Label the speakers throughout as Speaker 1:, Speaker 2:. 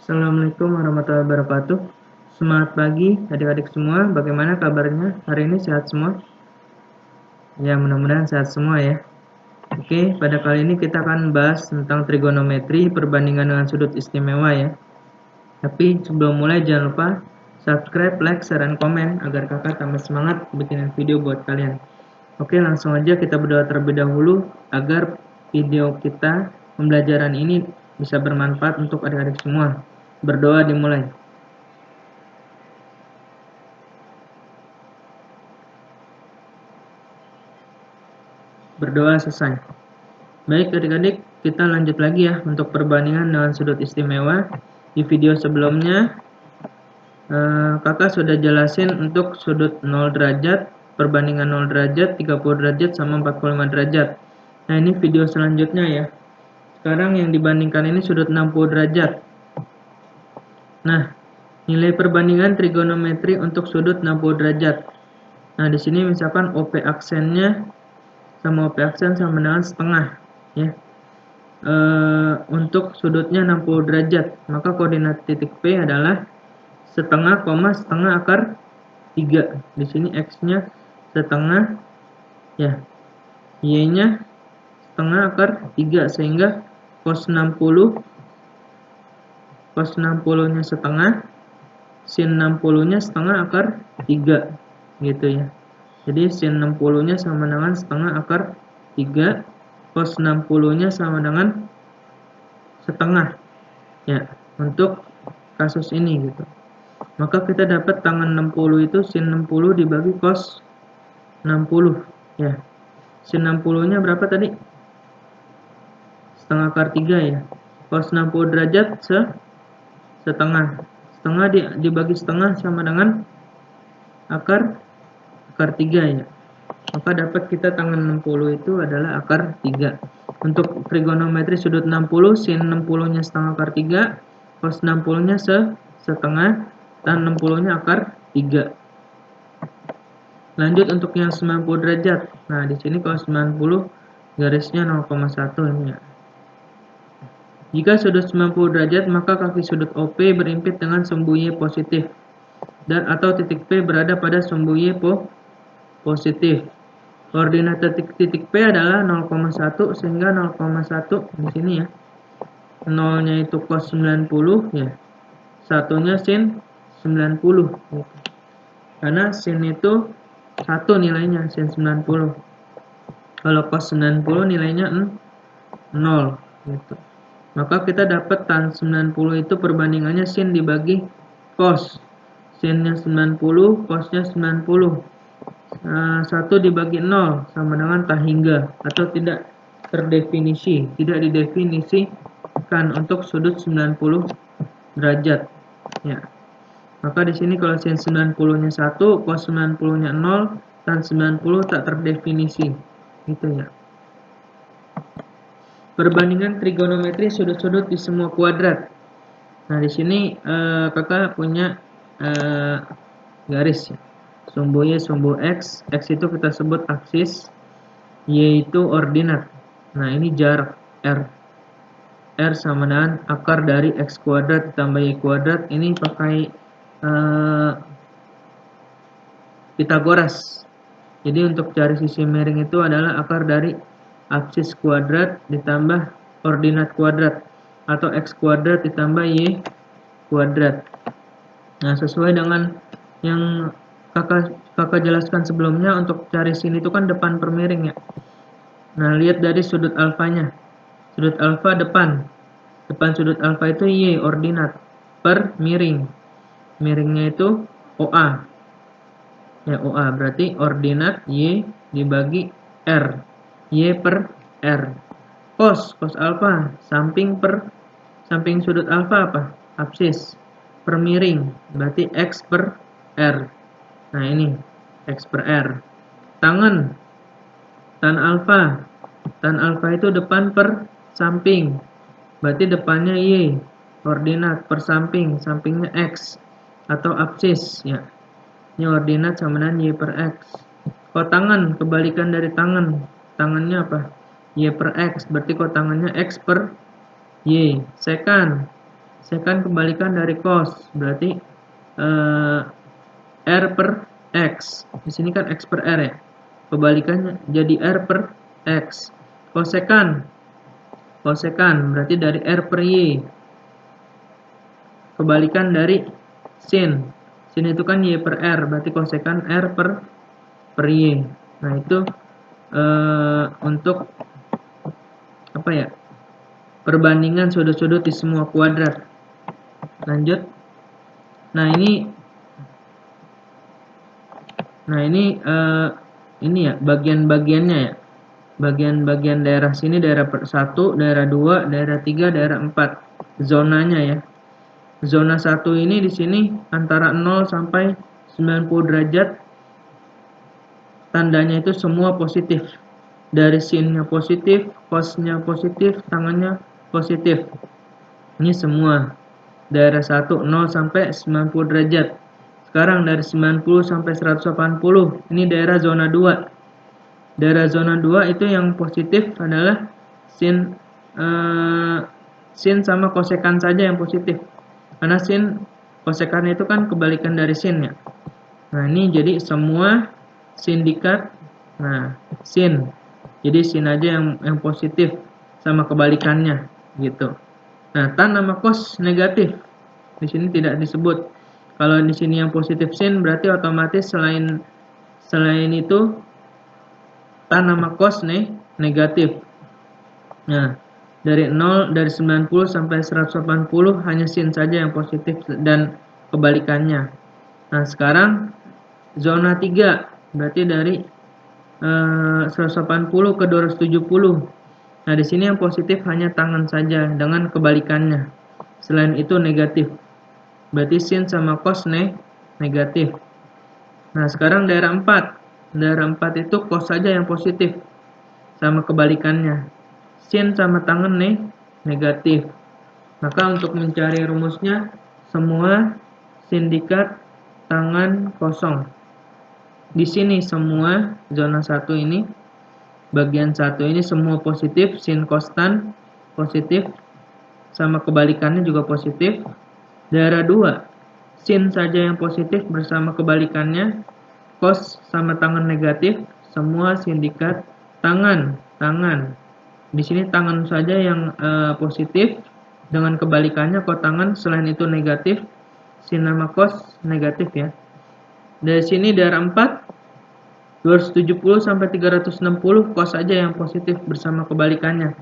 Speaker 1: Assalamualaikum warahmatullahi wabarakatuh. Semangat pagi adik-adik semua. Bagaimana kabarnya? Hari ini sehat semua? Ya, mudah-mudahan sehat semua ya. Oke, pada kali ini kita akan bahas tentang trigonometri perbandingan dengan sudut istimewa ya. Tapi sebelum mulai jangan lupa subscribe, like, share, dan komen agar kakak tambah semangat bikin video buat kalian. Oke, langsung aja kita berdoa terlebih dahulu agar video kita pembelajaran ini bisa bermanfaat untuk adik-adik semua. Berdoa dimulai. Berdoa selesai. Baik adik-adik, kita lanjut lagi ya untuk perbandingan dengan sudut istimewa. Di video sebelumnya kakak sudah jelasin untuk sudut 0 derajat, perbandingan 0 derajat, 30 derajat sama 45 derajat. Nah, ini video selanjutnya ya. Sekarang yang dibandingkan ini sudut 60 derajat. Nah, nilai perbandingan trigonometri untuk sudut 60 derajat. Nah, di sini misalkan OP aksennya sama OP aksen sama dengan setengah ya. Untuk sudutnya 60 derajat, maka koordinat titik P adalah setengah koma setengah akar 3. Di sini X-nya setengah ya, Y-nya setengah akar 3, sehingga cos 60-nya setengah, sin 60-nya setengah akar 3 gitu ya. Jadi sin 60-nya sama dengan setengah akar 3, cos 60-nya sama dengan setengah ya, untuk kasus ini gitu. Maka kita dapat tangan 60 itu sin 60 dibagi cos 60 ya. Sin 60-nya berapa tadi? Setengah akar 3 ya. Cos 60 derajat setengah. Setengah dibagi setengah sama dengan akar 3 ya. Maka dapat kita tangan 60 itu adalah akar 3. Untuk trigonometri sudut 60, sin 60-nya setengah akar 3, cos 60-nya setengah, dan 60-nya akar 3. Lanjut untuk yang 90 derajat. Nah, di sini kalau 90 garisnya 0,1 ini ya. Jika sudut 90 derajat, maka kaki sudut OP berimpit dengan sumbu Y positif dan atau titik P berada pada sumbu Y positif. Koordinat titik P adalah 0,1, sehingga 0,1 di sini ya. 0-nya itu cos 90 ya. 1-nya sin 90 gitu. Karena sin itu 1 nilainya, sin 90. Kalau cos 90 nilainya 0 gitu. Maka kita dapat tan 90 itu perbandingannya sin dibagi cos. Sinnya 90, cosnya 90. 1 dibagi 0 sama dengan tak hingga atau tidak terdefinisi, tidak didefinisikan untuk sudut 90 derajat ya. Maka di sini kalau sin 90-nya 1, cos 90-nya 0, tan 90 tak terdefinisi gitu ya. Perbandingan trigonometri sudut-sudut di semua kuadrat. Nah, di sini kakak punya garis ya. Sumbu Y, sumbu X. X itu kita sebut aksis, Y itu ordinat. Nah, ini jarak R. R sama dengan akar dari X kuadrat ditambah Y kuadrat. Ini pakai Pitagoras. Jadi untuk cari sisi miring itu adalah akar dari aksis kuadrat ditambah ordinat kuadrat, atau X kuadrat ditambah Y kuadrat. Nah, sesuai dengan yang kakak jelaskan sebelumnya, untuk cari sin itu kan depan per miring ya. Nah, lihat dari sudut alfanya. Sudut alfa depan sudut alfa itu Y ordinat per miring. Miringnya itu OA. Ya, OA berarti ordinat Y dibagi R. Y per R. Cos alfa samping sudut alfa apa? Absis per miring, berarti X per R. Nah, ini X per R. Tangan tan alfa itu depan per samping, berarti depannya Y ordinat per samping, sampingnya X atau absis ya. Ini ordinat sama dengan Y per X. Kalau tangan, kebalikan dari tangan. Tangannya apa? Y per X. Berarti kalau tangannya X per Y. Sekan Secant kebalikan dari cos, berarti R per X. Di sini kan X per R ya. Kebalikannya jadi R per X. Kosekan berarti dari R per Y. Kebalikan dari sin. Sin itu kan Y per R, berarti kosekan R per Y. Nah, itu untuk apa ya? Perbandingan sudut-sudut di semua kuadrat. Lanjut. Nah, ini ya bagian-bagiannya ya. Bagian-bagian daerah sini, daerah 1, daerah 2, daerah 3, daerah 4. Zonanya ya. Zona 1 ini di sini antara 0 sampai 90 derajat. Tandanya itu semua positif. Dari sinnya positif, cosnya positif, tangannya positif. Ini semua. Daerah 1 0 sampai 90 derajat. Sekarang dari 90 sampai 180. Ini daerah zona 2. Daerah zona 2 itu yang positif adalah sin sama kosekan saja yang positif. Karena sin kosekan itu kan kebalikan dari sin ya. Nah, ini jadi semua sindikat. Nah, sin. Jadi sin aja yang positif sama kebalikannya gitu. Nah, tan sama cos negatif. Di sini tidak disebut. Kalau di sini yang positif sin berarti otomatis selain itu tan sama cos negatif. Nah, dari 90 sampai 180 hanya sin saja yang positif dan kebalikannya. Nah, sekarang zona 3 berarti dari 180 ke 270. Nah, di sini yang positif hanya tangan saja dengan kebalikannya. Selain itu negatif. Berarti sin sama cos negatif. Nah, sekarang daerah 4. Daerah 4 itu cos saja yang positif sama kebalikannya. Sin sama tangan negatif. Maka untuk mencari rumusnya semua sindikat tangan kosong. Di sini semua zona 1 ini, bagian 1 ini semua positif, sin kostan positif sama kebalikannya juga positif. Daerah 2 sin saja yang positif bersama kebalikannya, cos sama tangan negatif, semua sindikat tangan. Di sini tangan saja yang positif dengan kebalikannya, kok tangan selain itu negatif, sin sama cos negatif ya. Dari sini daerah 4 270 sampai 360 cos saja yang positif bersama kebalikannya.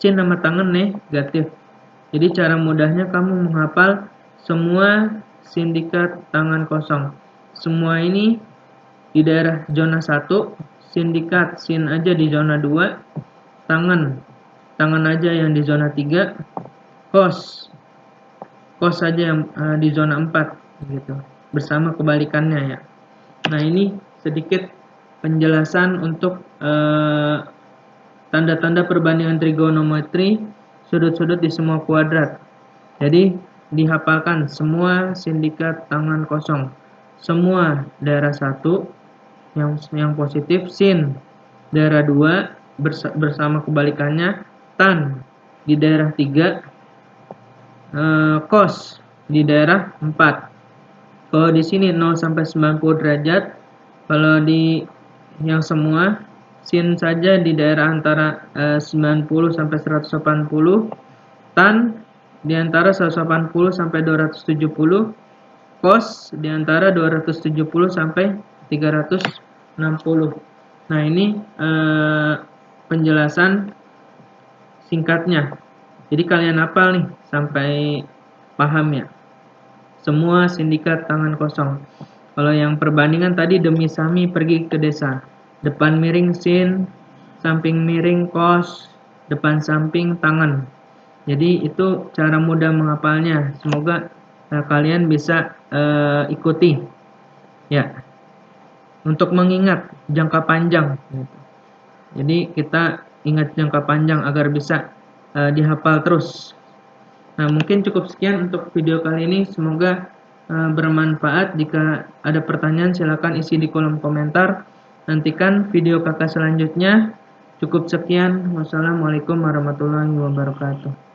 Speaker 1: Sin sama tangan negatif. Jadi cara mudahnya kamu menghafal semua sindikat tangan kosong. Semua ini di daerah zona 1, sindikat sin aja di zona 2, tangan aja yang di zona 3, cos saja yang di zona 4 gitu. Bersama kebalikannya ya. Nah, ini sedikit penjelasan untuk tanda-tanda perbandingan trigonometri sudut-sudut di semua kuadrat. Jadi dihafalkan semua sindikat tangan kosong. Semua daerah 1 yang positif sin, daerah 2 bersama kebalikannya tan di daerah 3, cos di daerah 4. Kalau di sini 0 sampai 90 derajat, kalau di yang semua sin saja di daerah antara 90 sampai 180, tan di antara 180 sampai 270, cos di antara 270 sampai 360. Nah, ini penjelasan singkatnya. Jadi kalian hafal nih sampai paham ya. Semua sindikat tangan kosong. Kalau yang perbandingan tadi demi Sami pergi ke desa. Depan miring sin, samping miring cos, depan samping tangan. Jadi itu cara mudah menghafalnya. Semoga kalian bisa ikuti. Ya. Untuk mengingat jangka panjang. Jadi kita ingat jangka panjang agar bisa dihafal terus. Nah, mungkin cukup sekian untuk video kali ini. Semoga bermanfaat. Jika ada pertanyaan silakan isi di kolom komentar. Nantikan video kakak selanjutnya. Cukup sekian. Wassalamualaikum warahmatullahi wabarakatuh.